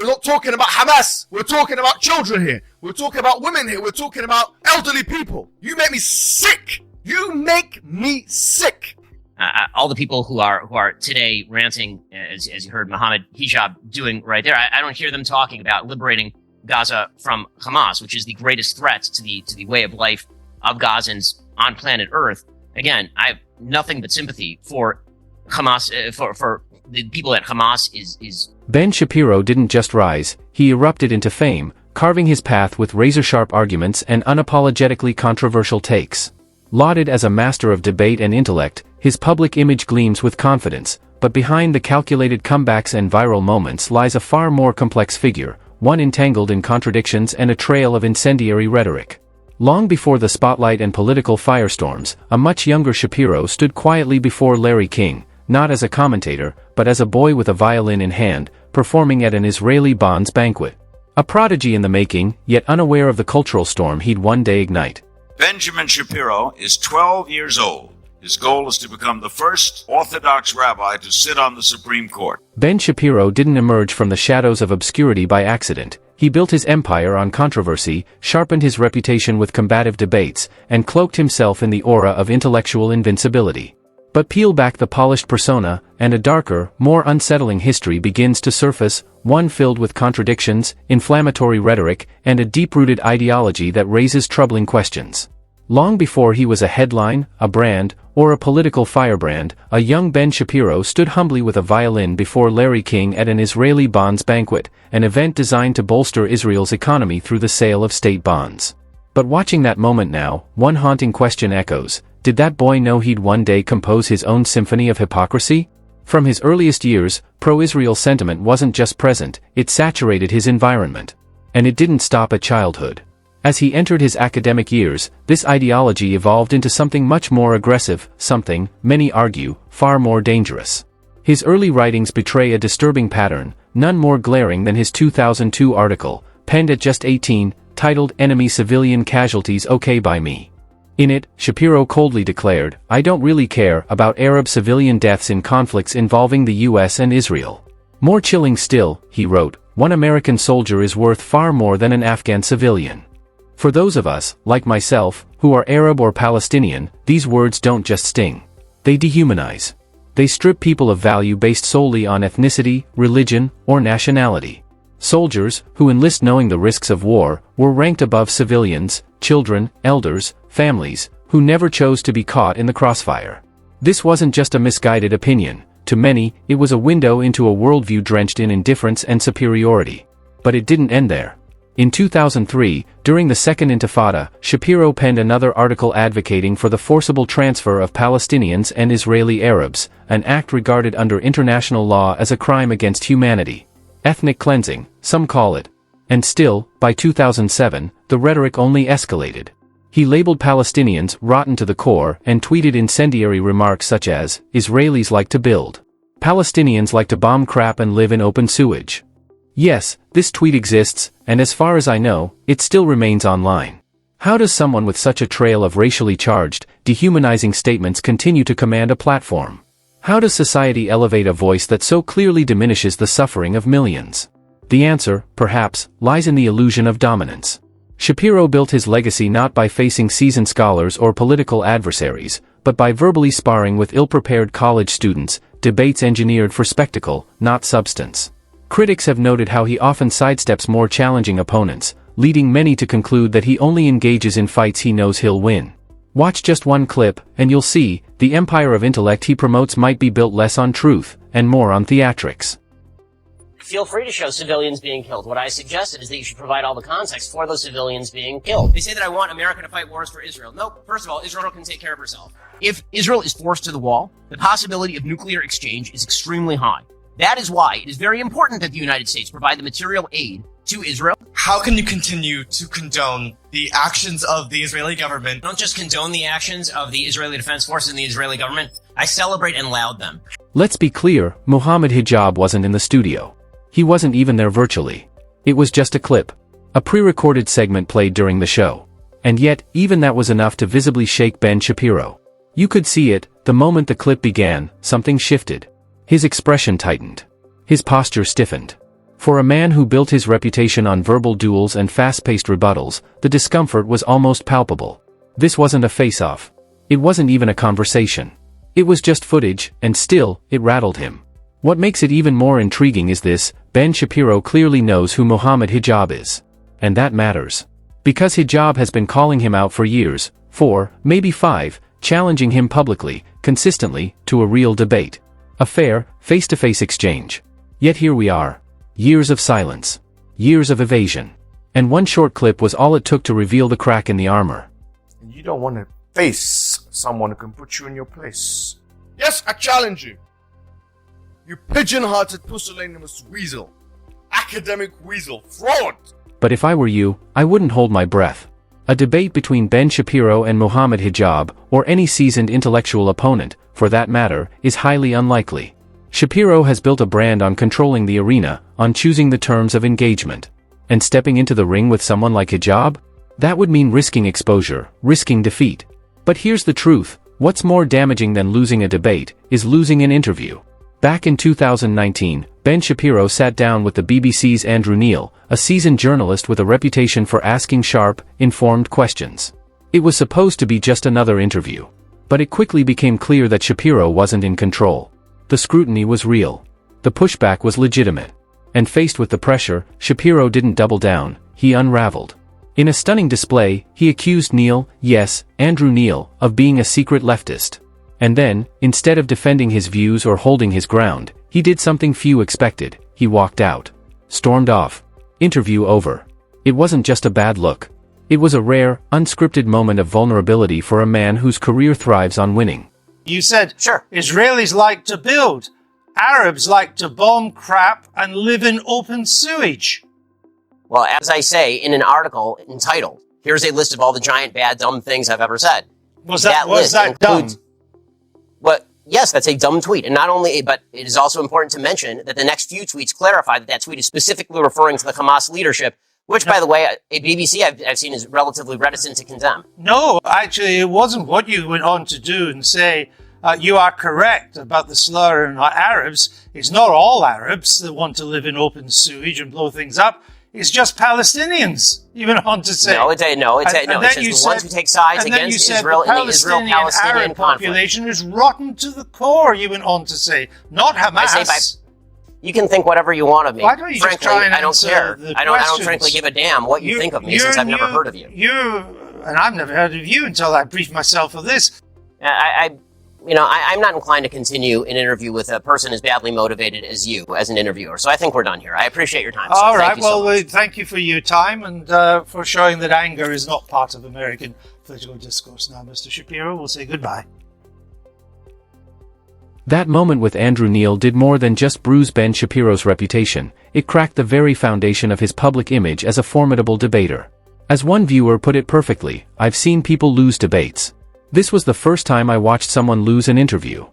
We're not talking about Hamas. We're talking about children here. We're talking about women here. We're talking about elderly people. You make me sick. You make me sick. All the people who are today ranting, as you heard Mohammad Hijab doing right there, I don't hear them talking about liberating Gaza from Hamas, which is the greatest threat to the way of life of Gazans on planet Earth. Again, I have nothing but sympathy for Hamas, for the people at Hamas is. Ben Shapiro didn't just rise, he erupted into fame, carving his path with razor-sharp arguments and unapologetically controversial takes. Lauded as a master of debate and intellect, his public image gleams with confidence, but behind the calculated comebacks and viral moments lies a far more complex figure, one entangled in contradictions and a trail of incendiary rhetoric. Long before the spotlight and political firestorms, a much younger Shapiro stood quietly before Larry King, not as a commentator, but as a boy with a violin in hand, performing at an Israeli Bonds banquet. A prodigy in the making, yet unaware of the cultural storm he'd one day ignite. Benjamin Shapiro is 12 years old. His goal is to become the first Orthodox rabbi to sit on the Supreme Court. Ben Shapiro didn't emerge from the shadows of obscurity by accident. He built his empire on controversy, sharpened his reputation with combative debates, and cloaked himself in the aura of intellectual invincibility. But peel back the polished persona, and a darker, more unsettling history begins to surface, one filled with contradictions, inflammatory rhetoric, and a deep-rooted ideology that raises troubling questions. Long before he was a headline, a brand, or a political firebrand, a young Ben Shapiro stood humbly with a violin before Larry King at an Israeli Bonds banquet, an event designed to bolster Israel's economy through the sale of state bonds. But watching that moment now, one haunting question echoes. Did that boy know he'd one day compose his own symphony of hypocrisy? From his earliest years, pro-Israel sentiment wasn't just present, it saturated his environment. And it didn't stop at childhood. As he entered his academic years, this ideology evolved into something much more aggressive, something, many argue, far more dangerous. His early writings betray a disturbing pattern, none more glaring than his 2002 article, penned at just 18, titled Enemy Civilian Casualties Okay by Me. In it, Shapiro coldly declared, "I don't really care about Arab civilian deaths in conflicts involving the US and Israel." More chilling still, he wrote, "One American soldier is worth far more than an Afghan civilian." For those of us, like myself, who are Arab or Palestinian, these words don't just sting. They dehumanize. They strip people of value based solely on ethnicity, religion, or nationality. Soldiers, who enlist knowing the risks of war, were ranked above civilians, children, elders, families, who never chose to be caught in the crossfire. This wasn't just a misguided opinion. To many, it was a window into a worldview drenched in indifference and superiority. But it didn't end there. In 2003, during the Second Intifada, Shapiro penned another article advocating for the forcible transfer of Palestinians and Israeli Arabs, an act regarded under international law as a crime against humanity. Ethnic cleansing, some call it. And still, by 2007, the rhetoric only escalated. He labeled Palestinians rotten to the core and tweeted incendiary remarks such as, "Israelis like to build. Palestinians like to bomb crap and live in open sewage." Yes, this tweet exists, and as far as I know, it still remains online. How does someone with such a trail of racially charged, dehumanizing statements continue to command a platform? How does society elevate a voice that so clearly diminishes the suffering of millions? The answer, perhaps, lies in the illusion of dominance. Shapiro built his legacy not by facing seasoned scholars or political adversaries, but by verbally sparring with ill-prepared college students, debates engineered for spectacle, not substance. Critics have noted how he often sidesteps more challenging opponents, leading many to conclude that he only engages in fights he knows he'll win. Watch just one clip, and you'll see, the empire of intellect he promotes might be built less on truth, and more on theatrics. Feel free to show civilians being killed. What I suggested is that you should provide all the context for those civilians being killed. They say that I want America to fight wars for Israel. No, first of all, Israel can take care of herself. If Israel is forced to the wall, the possibility of nuclear exchange is extremely high. That is why it is very important that the United States provide the material aid to Israel. How can you continue to condone the actions of the Israeli government? I don't just condone the actions of the Israeli Defense Forces and the Israeli government. I celebrate and laud them. Let's be clear, Mohammad Hijab wasn't in the studio. He wasn't even there virtually. It was just a clip. A pre-recorded segment played during the show. And yet, even that was enough to visibly shake Ben Shapiro. You could see it, the moment the clip began, something shifted. His expression tightened. His posture stiffened. For a man who built his reputation on verbal duels and fast-paced rebuttals, the discomfort was almost palpable. This wasn't a face-off. It wasn't even a conversation. It was just footage, and still, it rattled him. What makes it even more intriguing is this: Ben Shapiro clearly knows who Mohammad Hijab is. And that matters. Because Hijab has been calling him out for years, 4, maybe 5, challenging him publicly, consistently, to a real debate. A fair, face-to-face exchange. Yet here we are. Years of silence. Years of evasion. And one short clip was all it took to reveal the crack in the armor. And you don't want to face someone who can put you in your place. Yes, I challenge you. You pigeon-hearted, pusillanimous weasel. Academic weasel. Fraud. But if I were you, I wouldn't hold my breath. A debate between Ben Shapiro and Mohammad Hijab, or any seasoned intellectual opponent, for that matter, is highly unlikely. Shapiro has built a brand on controlling the arena, on choosing the terms of engagement. And stepping into the ring with someone like Hijab? That would mean risking exposure, risking defeat. But here's the truth: what's more damaging than losing a debate, is losing an interview. Back in 2019, Ben Shapiro sat down with the BBC's Andrew Neil, a seasoned journalist with a reputation for asking sharp, informed questions. It was supposed to be just another interview. But it quickly became clear that Shapiro wasn't in control. The scrutiny was real. The pushback was legitimate. And faced with the pressure, Shapiro didn't double down, he unraveled. In a stunning display, he accused Neil, yes, Andrew Neil, of being a secret leftist. And then, instead of defending his views or holding his ground, he did something few expected: he walked out. Stormed off. Interview over. It wasn't just a bad look. It was a rare, unscripted moment of vulnerability for a man whose career thrives on winning. You said, Sure. Israelis like to build. Arabs like to bomb crap and live in open sewage. Well, as I say in an article entitled, "Here's a list of all the giant, bad, dumb things I've ever said." Was that dumb? Well, yes, that's a dumb tweet. And not only, but it is also important to mention that the next few tweets clarify that that tweet is specifically referring to the Hamas leadership, which, by the way, a BBC I've seen is relatively reticent to condemn. No, actually, it wasn't what you went on to do and say. You are correct about the slur on Arabs. It's not all Arabs that want to live in open sewage and blow things up. It's just Palestinians, you went on to say. It's just the ones who take sides against Israel in the Israel-Palestinian Arab population is rotten to the core, you went on to say. Not Hamas. You can think whatever you want of me. Why don't you frankly, just try and I don't answer care. the I don't questions? frankly give a damn what you think of me since I've never heard of you. And I've never heard of you until I briefed myself of this. I'm not inclined to continue an interview with a person as badly motivated as you as an interviewer. So I think we're done here. I appreciate your time. All right. Well, thank you for your time and for showing that anger is not part of American political discourse. Now, Mr. Shapiro, we'll say goodbye. That moment with Andrew Neil did more than just bruise Ben Shapiro's reputation. It cracked the very foundation of his public image as a formidable debater. As one viewer put it perfectly, "I've seen people lose debates. This was the first time I watched someone lose an interview."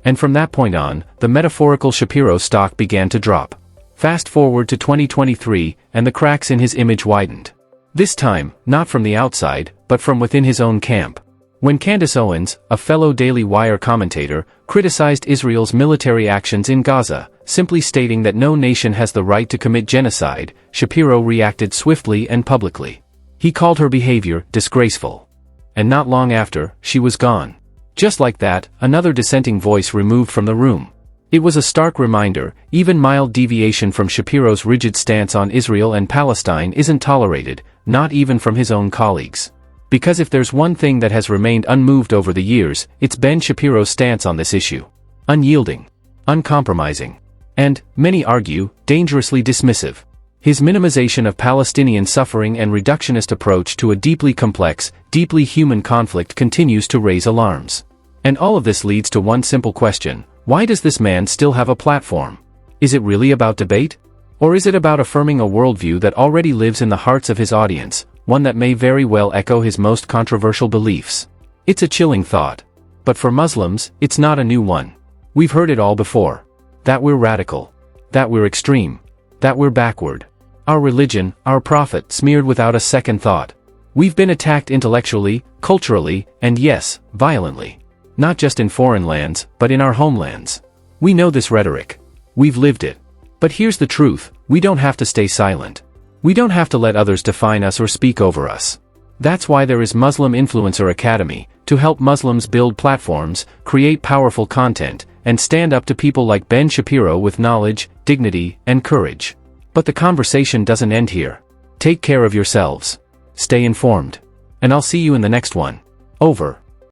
And from that point on, the metaphorical Shapiro stock began to drop. Fast forward to 2023, and the cracks in his image widened. This time, not from the outside, but from within his own camp. When Candace Owens, a fellow Daily Wire commentator, criticized Israel's military actions in Gaza, simply stating that no nation has the right to commit genocide, Shapiro reacted swiftly and publicly. He called her behavior disgraceful. And not long after, she was gone. Just like that, another dissenting voice removed from the room. It was a stark reminder: even mild deviation from Shapiro's rigid stance on Israel and Palestine isn't tolerated, not even from his own colleagues. Because if there's one thing that has remained unmoved over the years, it's Ben Shapiro's stance on this issue. Unyielding. Uncompromising. And, many argue, dangerously dismissive. His minimization of Palestinian suffering and reductionist approach to a deeply complex, deeply human conflict continues to raise alarms. And all of this leads to one simple question: why does this man still have a platform? Is it really about debate? Or is it about affirming a worldview that already lives in the hearts of his audience, one that may very well echo his most controversial beliefs? It's a chilling thought. But for Muslims, it's not a new one. We've heard it all before. That we're radical. That we're extreme. That we're backward. Our religion, our prophet, smeared without a second thought. We've been attacked intellectually, culturally, and yes, violently. Not just in foreign lands, but in our homelands. We know this rhetoric. We've lived it. But here's the truth: We don't have to stay silent. We don't have to let others define us or speak over us. That's why there is Muslim Influencer Academy, to help Muslims build platforms, create powerful content, and stand up to people like Ben Shapiro with knowledge, dignity, and courage. But the conversation doesn't end here. Take care of yourselves. Stay informed. And I'll see you in the next one. Over.